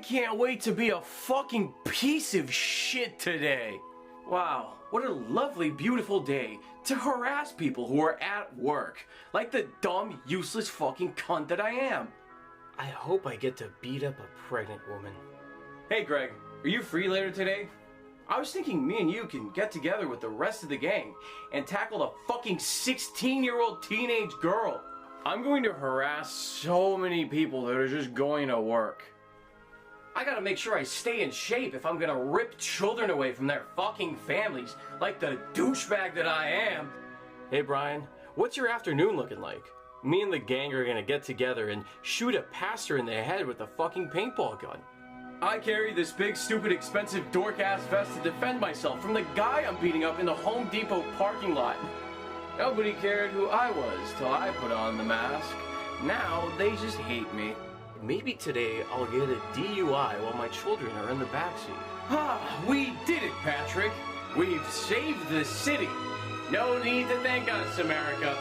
can't wait to be a fucking piece of shit today. Wow, what a lovely, beautiful day to harass people who are at work, like the dumb, useless fucking cunt that I am. I hope I get to beat up a pregnant woman. Hey Greg, are you free later today? I was thinking me and you can get together with the rest of the gang and tackle the fucking 16-year-old teenage girl. I'm going to harass so many people that are just going to work. I gotta make sure I stay in shape if I'm gonna rip children away from their fucking families like the douchebag that I am. Hey Brian, what's your afternoon looking like? Me and the gang are gonna get together and shoot a pastor in the head with a fucking paintball gun. I carry this big, stupid, expensive dork-ass vest to defend myself from the guy I'm beating up in the Home Depot parking lot. Nobody cared who I was till I put on the mask. Now they just hate me. Maybe today I'll get a DUI while my children are in the backseat. Ah, we did it, Patrick. We've saved the city. No need to thank us, America.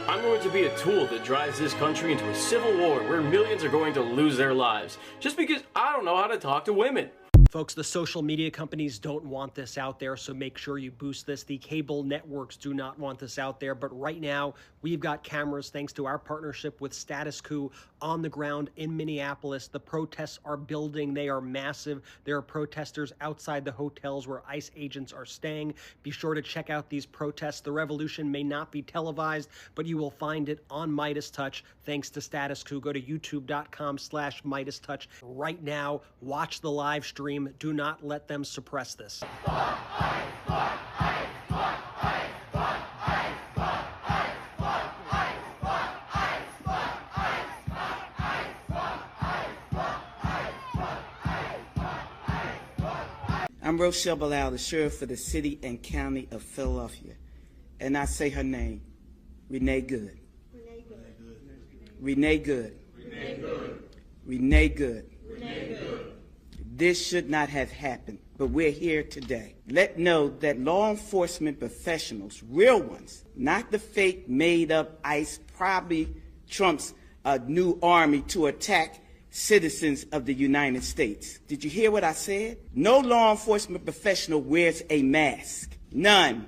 I'm going to be a tool that drives this country into a civil war where millions are going to lose their lives just because I don't know how to talk to women. Folks, the social media companies don't want this out there, so make sure you boost this. The cable networks do not want this out there, but right now we've got cameras thanks to our partnership with Status Coup on the ground in Minneapolis. The protests are building. They are massive. There are protesters outside the hotels where ICE agents are staying. Be sure to check out these protests. The revolution may not be televised, but you will find it on Midas Touch thanks to Status Coup. Go to youtube.com/Midas Touch right now. Watch the live stream. Do not let them suppress this. I'm Rochelle Bilal, the sheriff for the city and county of Philadelphia. And I say her name, Renee Good. Renee Good. Renee Good. Renee Good. Renee Good. Renee Good. This should not have happened, but we're here today. Let know that law enforcement professionals, real ones, not the fake made-up ICE, probably Trump's new army to attack citizens of the United States. Did you hear what I said? No law enforcement professional wears a mask. None.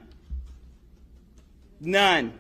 None.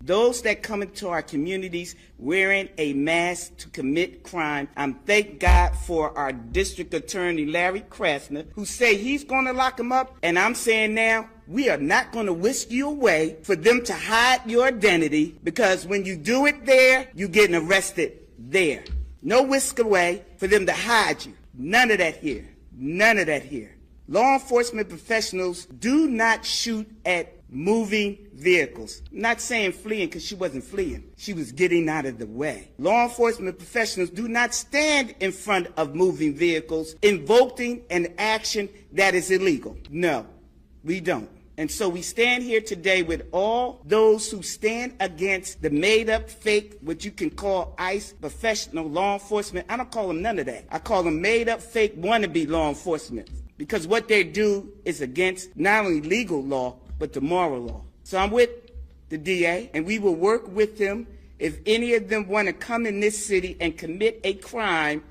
Those that come into our communities wearing a mask to commit crime, thank God for our district attorney, Larry Krasner, who say he's going to lock them up. And I'm saying now, we are not going to whisk you away for them to hide your identity, because when you do it there, you're getting arrested there. No whisk away for them to hide you. None of that here. None of that here. Law enforcement professionals do not shoot at moving vehicles. I'm not saying fleeing, because she wasn't fleeing. She was getting out of the way. Law enforcement professionals do not stand in front of moving vehicles invoking an action that is illegal. No, we don't. And so we stand here today with all those who stand against the made-up, fake, what you can call ICE, professional law enforcement. I don't call them none of that. I call them made-up, fake, wannabe law enforcement, because what they do is against not only legal law, but the moral law. So I'm with the DA, and we will work with them. If any of them want to come in this city and commit a crime,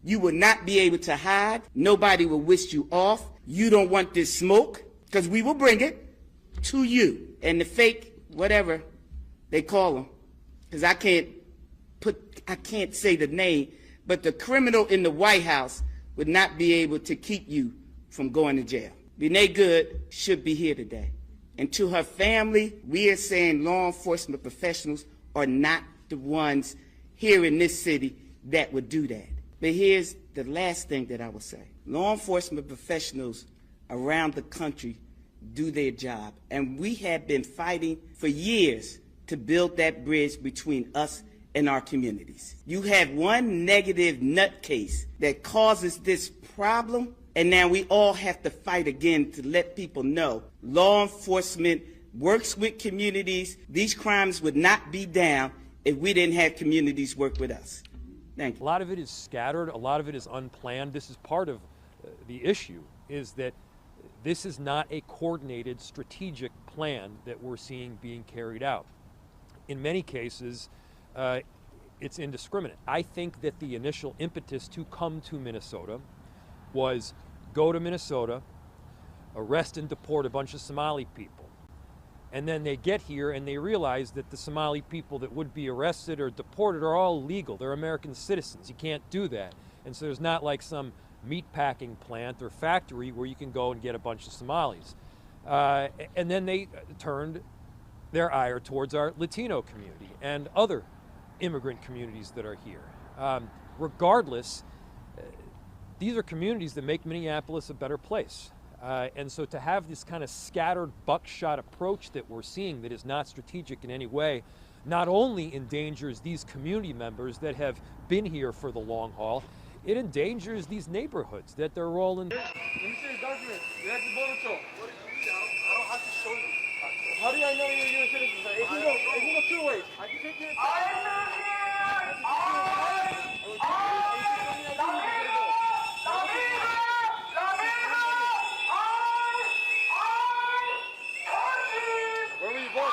you will not be able to hide. Nobody will whisk you off. You don't want this smoke, because we will bring it to you. And the fake, whatever they call them, because I can't say the name, but the criminal in the White House would not be able to keep you from going to jail. Renee Good should be here today. And to her family, we are saying law enforcement professionals are not the ones here in this city that would do that. But here's the last thing that I will say. Law enforcement professionals around the country do their job. And we have been fighting for years to build that bridge between us and our communities. You have one negative nutcase that causes this problem, and now we all have to fight again to let people know law enforcement works with communities. These crimes would not be down if we didn't have communities work with us. Thank you. A lot of it is scattered. A lot of it is unplanned. This is part of the issue, is that this is not a coordinated strategic plan that we're seeing being carried out. In many cases, it's indiscriminate. I think that the initial impetus to come to Minnesota was go to Minnesota, arrest and deport a bunch of Somali people. And then they get here and they realize that the Somali people that would be arrested or deported are all legal. They're American citizens. You can't do that. And so there's not like some meatpacking plant or factory where you can go and get a bunch of Somalis. And then they turned their ire towards our Latino community and other immigrant communities that are here. Regardless, these are communities that make Minneapolis a better place. And so to have this kind of scattered buckshot approach that we're seeing that is not strategic in any way, not only endangers these community members that have been here for the long haul, it endangers these neighborhoods that they're all in. Let me see his document. That's the border patrol. What do you mean? I don't have to show you. How do I know you're a U.S. citizen? It can go two ways. I can take your Where were you born?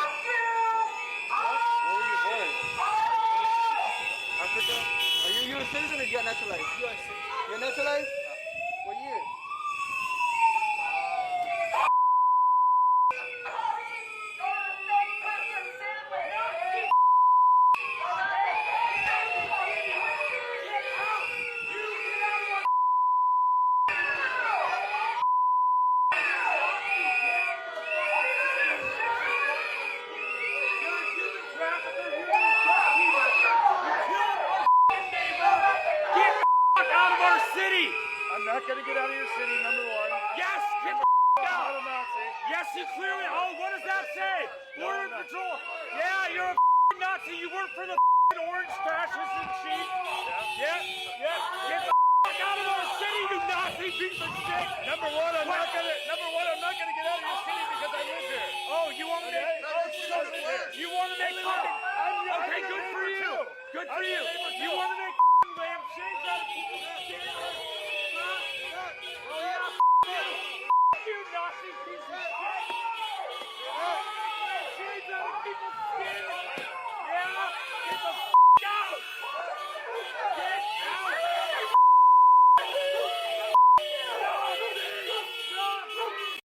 Where were you born? Africa? Are you a U.S. citizen or you got naturalized? U.S. citizen. You're naturalized? What year? I'm not gonna get out of your city, number one. Yes, get the out. Yes, you clearly. Oh, what does that say? Border Patrol. Yeah, you're a Nazi. You work for the orange fascists and cheat. Yeah. Get the out of our city, you Nazi piece of shit. Number one, I'm not gonna get out of your city because I live here. Oh, you want me to? You want to make fucking? Okay, good for you. Good for you. You want to make lampshades out of people's skin? Oh yeah, you Nazi piece of shit! Shades out of people's skin! Yeah, get the out! Get out!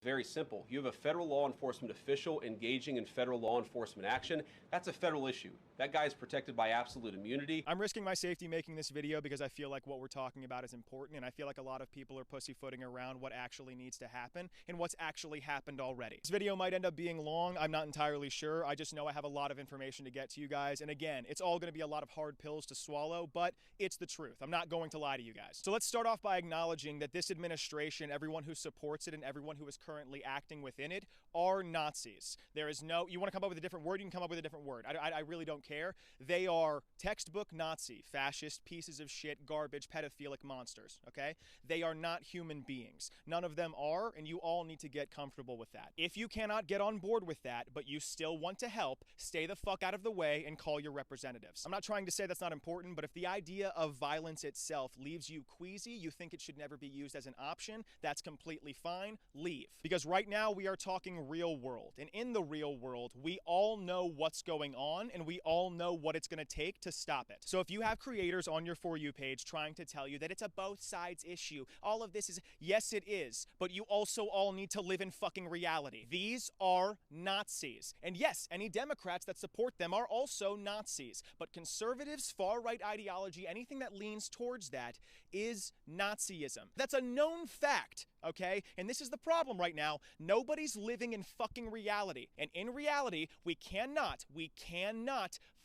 Very simple. You have a federal law enforcement official engaging in federal law enforcement action. That's a federal issue. That guy is protected by absolute immunity. I'm risking my safety making this video because I feel like what we're talking about is important, and I feel like a lot of people are pussyfooting around what actually needs to happen and what's actually happened already. This video might end up being long. I'm not entirely sure. I just know I have a lot of information to get to you guys, and again, it's all going to be a lot of hard pills to swallow, but it's the truth. I'm not going to lie to you guys. So let's start off by acknowledging that this administration, everyone who supports it and everyone who is currently acting within it, are Nazis. There is no, you want to come up with a different word, you can come up with a different word. I really don't care. They are textbook Nazi, fascist, pieces of shit, garbage, pedophilic monsters, okay? They are not human beings. None of them are, and you all need to get comfortable with that. If you cannot get on board with that, but you still want to help, stay the fuck out of the way and call your representatives. I'm not trying to say that's not important, but if the idea of violence itself leaves you queasy, you think it should never be used as an option, that's completely fine. Leave. Because right now we are talking real world, and in the real world, we all know what's going on, and we all know what it's going to take to stop it. So if you have creators on your For You page trying to tell you that it's a both sides issue, all of this is, yes it is, but you also all need to live in fucking reality. These are Nazis. And yes, any Democrats that support them are also Nazis. But conservatives, far-right ideology, anything that leans towards that is Nazism. That's a known fact, okay? And this is the problem right now. Nobody's living in fucking reality. And in reality, we cannot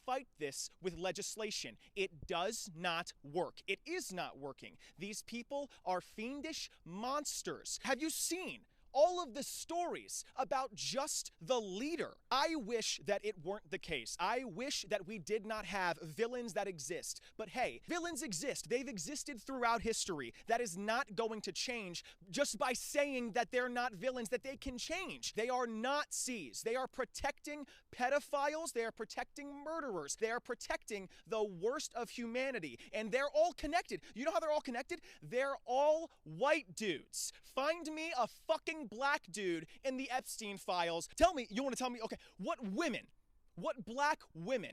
fight this with legislation. It does not work. It is not working. These people are fiendish monsters. Have you seen all of the stories about just the leader? I wish that it weren't the case. I wish that we did not have villains that exist. But hey, villains exist. They've existed throughout history. That is not going to change just by saying that they're not villains, that they can change. They are Nazis. They are protecting pedophiles. They are protecting murderers. They are protecting the worst of humanity. And they're all connected. You know how they're all connected? They're all white dudes. Find me a fucking black dude in the Epstein files. Tell me, you want to tell me, okay, what black women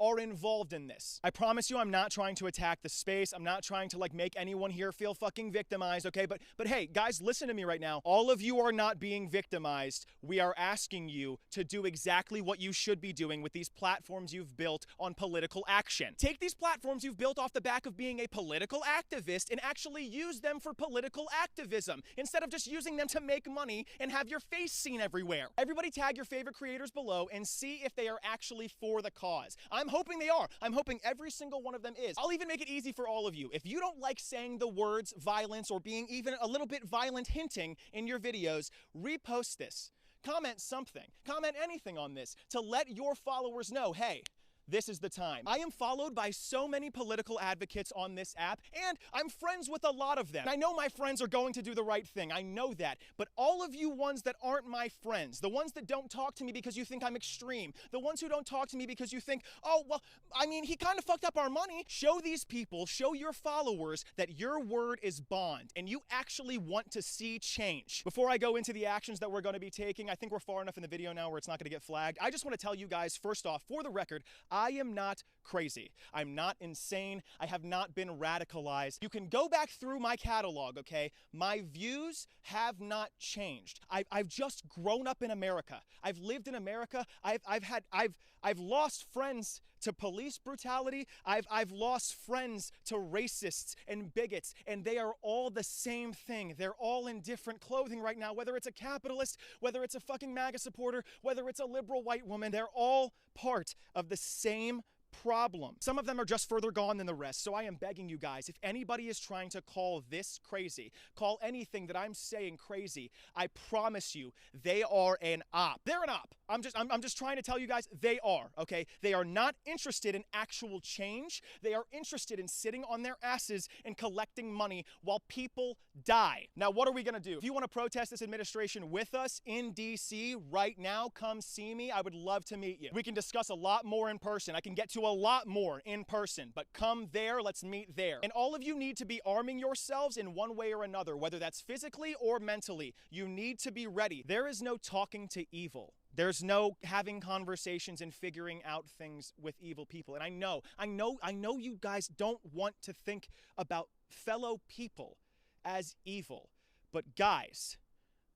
are involved in this. I promise you I'm not trying to attack the space. I'm not trying to like make anyone here feel fucking victimized, okay? But hey, guys, listen to me right now. All of you are not being victimized. We are asking you to do exactly what you should be doing with these platforms you've built on political action. Take these platforms you've built off the back of being a political activist and actually use them for political activism instead of just using them to make money and have your face seen everywhere. Everybody tag your favorite creators below and see if they are actually for the cause. I'm hoping they are. I'm hoping every single one of them is. I'll even make it easy for all of you. If you don't like saying the words violence or being even a little bit violent hinting in your videos, repost this. Comment something. Comment anything on this to let your followers know, hey, this is the time. I am followed by so many political advocates on this app, and I'm friends with a lot of them. I know my friends are going to do the right thing. I know that. But all of you ones that aren't my friends, the ones that don't talk to me because you think I'm extreme, the ones who don't talk to me because you think, oh, well, I mean, he kind of fucked up our money. Show these people, show your followers that your word is bond, and you actually want to see change. Before I go into the actions that we're going to be taking, I think we're far enough in the video now where it's not going to get flagged. I just want to tell you guys, first off, for the record, I am not crazy. I'm not insane. I have not been radicalized. You can go back through my catalog, okay? My views have not changed. I've just grown up in America. I've lived in America. I've lost friends to police brutality. I've lost friends to racists and bigots, and they are all the same thing. They're all in different clothing right now, whether it's a capitalist, whether it's a fucking MAGA supporter, whether it's a liberal white woman, they're all part of the same problem. Some of them are just further gone than the rest, so I am begging you guys, if anybody is trying to call this crazy, call anything that I'm saying crazy, I promise you, they are an op. They're an op. I'm just trying to tell you guys, they are, okay? They are not interested in actual change. They are interested in sitting on their asses and collecting money while people die. Now, what are we gonna do? If you wanna protest this administration with us in DC right now, come see me. I would love to meet you. We can discuss a lot more in person. I can get to a lot more in person, but come there, let's meet there. And all of you need to be arming yourselves in one way or another, whether that's physically or mentally. You need to be ready. There is no talking to evil. There's no having conversations and figuring out things with evil people. And I know you guys don't want to think about fellow people as evil. But guys,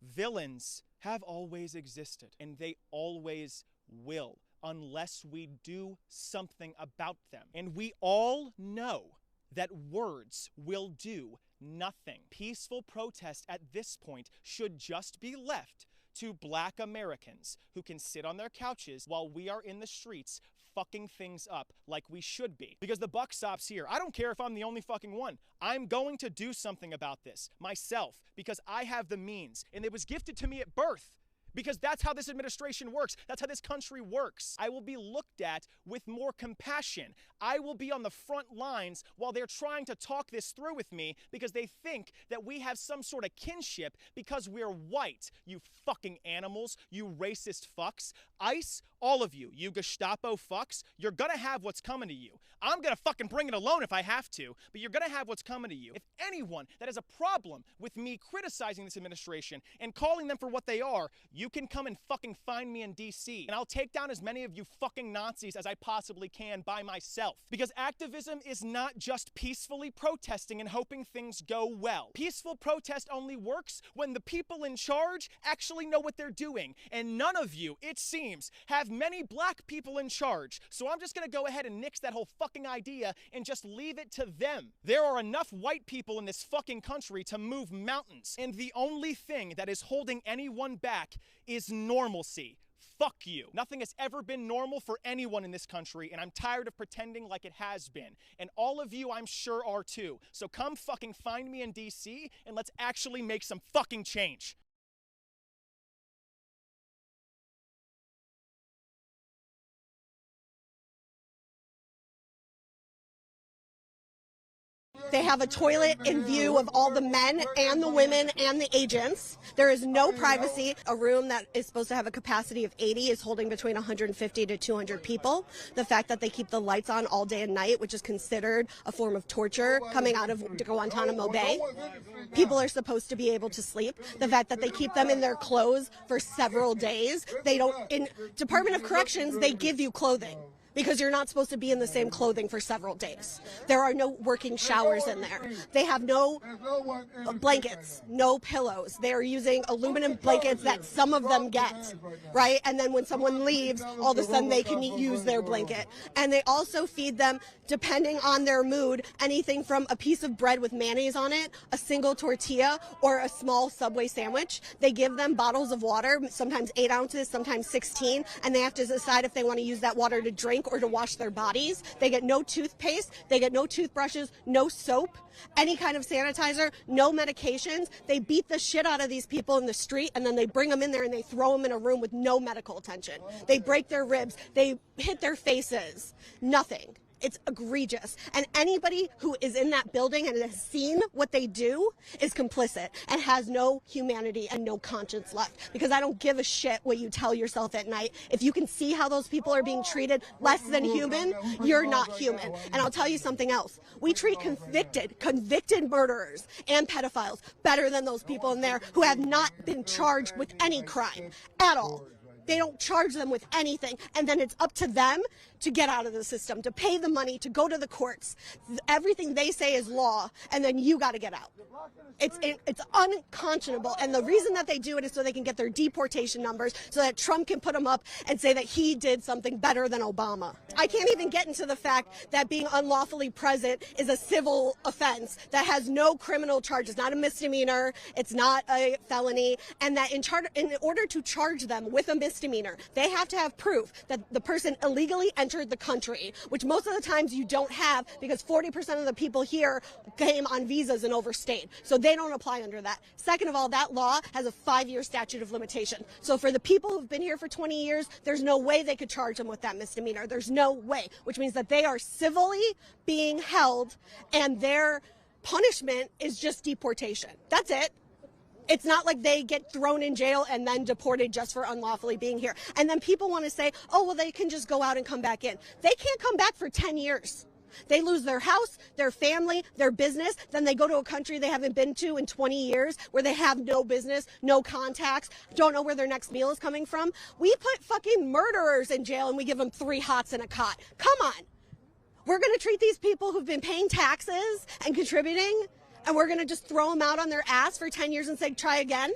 villains have always existed, and they always will, unless we do something about them. And we all know that words will do nothing. Peaceful protest at this point should just be left to Black Americans who can sit on their couches while we are in the streets fucking things up like we should be. Because the buck stops here. I don't care if I'm the only fucking one. I'm going to do something about this myself because I have the means, and it was gifted to me at birth. Because that's how this administration works. That's how this country works. I will be looked at with more compassion. I will be on the front lines while they're trying to talk this through with me because they think that we have some sort of kinship because we're white. You fucking animals, you racist fucks. ICE, all of you, you Gestapo fucks, you're gonna have what's coming to you. I'm gonna fucking bring it alone if I have to, but you're gonna have what's coming to you. If anyone that has a problem with me criticizing this administration and calling them for what they are, you can come and fucking find me in DC, and I'll take down as many of you fucking Nazis as I possibly can by myself. Because activism is not just peacefully protesting and hoping things go well. Peaceful protest only works when the people in charge actually know what they're doing, and none of you, it seems, have many black people in charge. So I'm just gonna go ahead and nix that whole fucking idea and just leave it to them. There are enough white people in this fucking country to move mountains, and the only thing that is holding anyone back is normalcy. Fuck you. Nothing has ever been normal for anyone in this country, and I'm tired of pretending like it has been. And all of you, I'm sure, are too. So come fucking find me in DC, and let's actually make some fucking change. They have a toilet in view of all the men and the women and the agents. There is no privacy. A room that is supposed to have a capacity of 80 is holding between 150 to 200 people. The fact that they keep the lights on all day and night, which is considered a form of torture coming out of Guantanamo Bay. People are supposed to be able to sleep. The fact that they keep them in their clothes for several days. They don't, in Department of Corrections, they give you clothing. because you're not supposed to be in the same clothing for several days. There are no working showers in there. They have no blankets, no pillows. They are using aluminum blankets that some of them get, right? And then when someone leaves, all of a sudden they can use their blanket. And they also feed them, depending on their mood, anything from a piece of bread with mayonnaise on it, a single tortilla, or a small Subway sandwich. They give them bottles of water, sometimes 8 ounces, sometimes 16, and they have to decide if they want to use that water to drink or to wash their bodies. They get no toothpaste, they get no toothbrushes, no soap, any kind of sanitizer, no medications. They beat the shit out of these people in the street, and then they bring them in there and they throw them in a room with no medical attention. They break their ribs, they hit their faces, nothing. It's egregious. And anybody who is in that building and has seen what they do is complicit and has no humanity and no conscience left. Because I don't give a shit what you tell yourself at night. If you can see how those people are being treated less than human, you're not human. And I'll tell you something else. We treat convicted murderers and pedophiles better than those people in there who have not been charged with any crime at all. They don't charge them with anything, and then it's up to them to get out of the system, to pay the money, to go to the courts. Everything they say is law, and then you got to get out. It's unconscionable, and the reason that they do it is so they can get their deportation numbers, so that Trump can put them up and say that he did something better than Obama. I can't even get into the fact that being unlawfully present is a civil offense that has no criminal charges, not a misdemeanor, it's not a felony, and that in order to charge them with a misdemeanor, they have to have proof that the person illegally entered the country, which most of the times you don't have because 40% of the people here came on visas and overstayed. So they don't apply under that. Second of all, that law has a 5-year statute of limitation. So for the people who've been here for 20 years, there's no way they could charge them with that misdemeanor. There's no way, which means that they are civilly being held and their punishment is just deportation. That's it. It's not like they get thrown in jail and then deported just for unlawfully being here. And then people want to say, oh, well, they can just go out and come back in. They can't come back for 10 years. They lose their house, their family, their business. Then they go to a country they haven't been to in 20 years where they have no business, no contacts, don't know where their next meal is coming from. We put fucking murderers in jail and we give them 3 hots and a cot. Come on. We're going to treat these people who've been paying taxes and contributing, and we're going to just throw them out on their ass for 10 years and say, try again?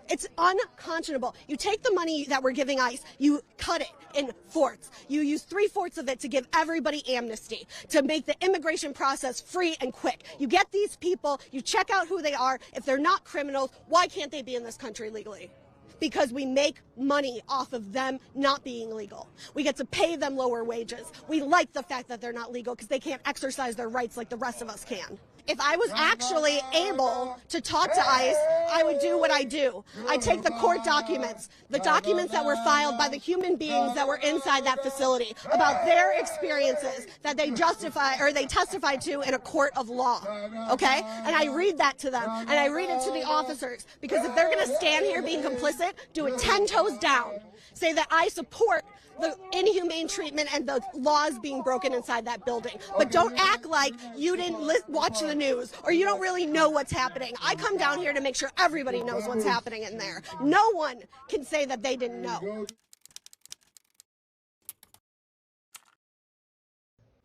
It's unconscionable. You take the money that we're giving ICE, you cut it in fourths. You use 3/4 of it to give everybody amnesty, to make the immigration process free and quick. You get these people, you check out who they are. If they're not criminals, why can't they be in this country legally? Because we make money off of them not being legal. We get to pay them lower wages. We like the fact that they're not legal because they can't exercise their rights like the rest of us can. If I was actually able to talk to ICE, I would do what I do. I take the court documents, the documents that were filed by the human beings that were inside that facility about their experiences that they justify or they testified to in a court of law, okay? And I read that to them, and I read it to the officers, because if they're going to stand here being complicit, do it 10 toes down. Say that I support the inhumane treatment and the laws being broken inside that building. But don't act like you didn't watch the news or you don't really know what's happening. I come down here to make sure everybody knows what's happening in there. No one can say that they didn't know.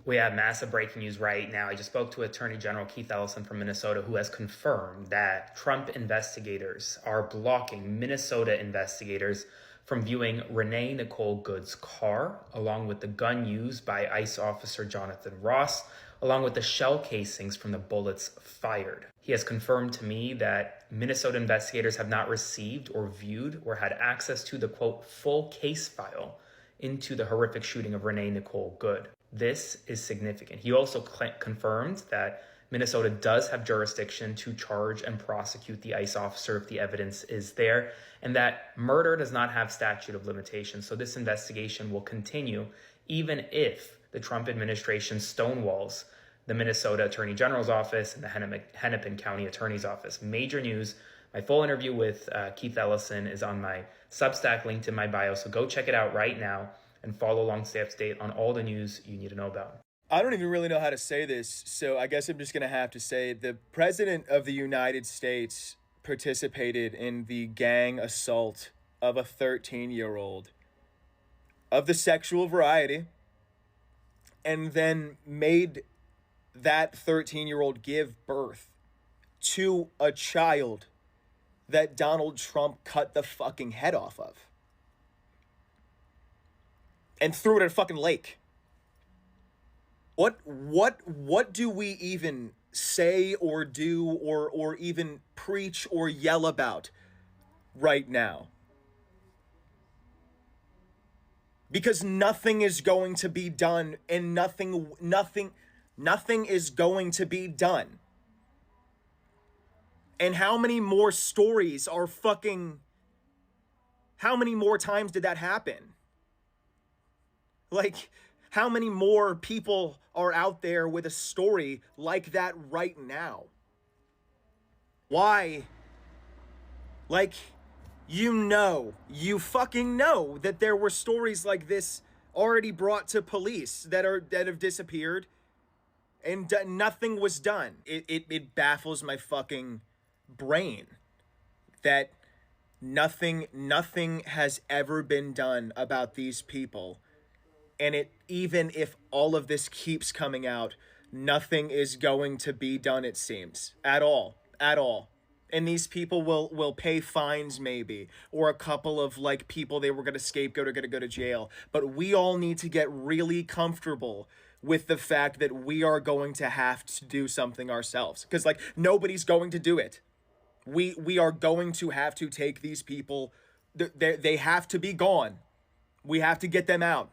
We have massive breaking news right now. I just spoke to Attorney General Keith Ellison from Minnesota, who has confirmed that Trump investigators are blocking Minnesota investigators from viewing Renee Nicole Good's car, along with the gun used by ICE officer Jonathan Ross, along with the shell casings from the bullets fired. He has confirmed to me that Minnesota investigators have not received or viewed or had access to the, quote, full case file into the horrific shooting of Renee Nicole Good. This is significant. He also confirmed that Minnesota does have jurisdiction to charge and prosecute the ICE officer if the evidence is there, and that murder does not have statute of limitations. So this investigation will continue even if the Trump administration stonewalls the Minnesota Attorney General's office and the Hennepin County Attorney's office. Major news. My full interview with Keith Ellison is on my Substack linked in my bio, so go check it out right now and follow along, stay up to date on all the news you need to know about. I don't even really know how to say this, so I guess I'm just going to have to say the President of the United States participated in the gang assault of a 13-year-old of the sexual variety and then made that 13-year-old give birth to a child that Donald Trump cut the fucking head off of and threw it in a fucking lake. What do we even say or do or even preach or yell about right now? Because nothing is going to be done, and nothing is going to be done. And how many more stories are fucking... How many more times did that happen? Like, how many more people are out there with a story like that right now? Why? Like, you fucking know that there were stories like this already brought to police that have disappeared, and nothing was done. It baffles my fucking brain that nothing has ever been done about these people. And even if all of this keeps coming out, nothing is going to be done, it seems, at all. And these people will pay fines maybe, or a couple of like people they were going to scapegoat are going to go to jail. But we all need to get really comfortable with the fact that we are going to have to do something ourselves, because like nobody's going to do it. We are going to have to take these people. They have to be gone. We have to get them out.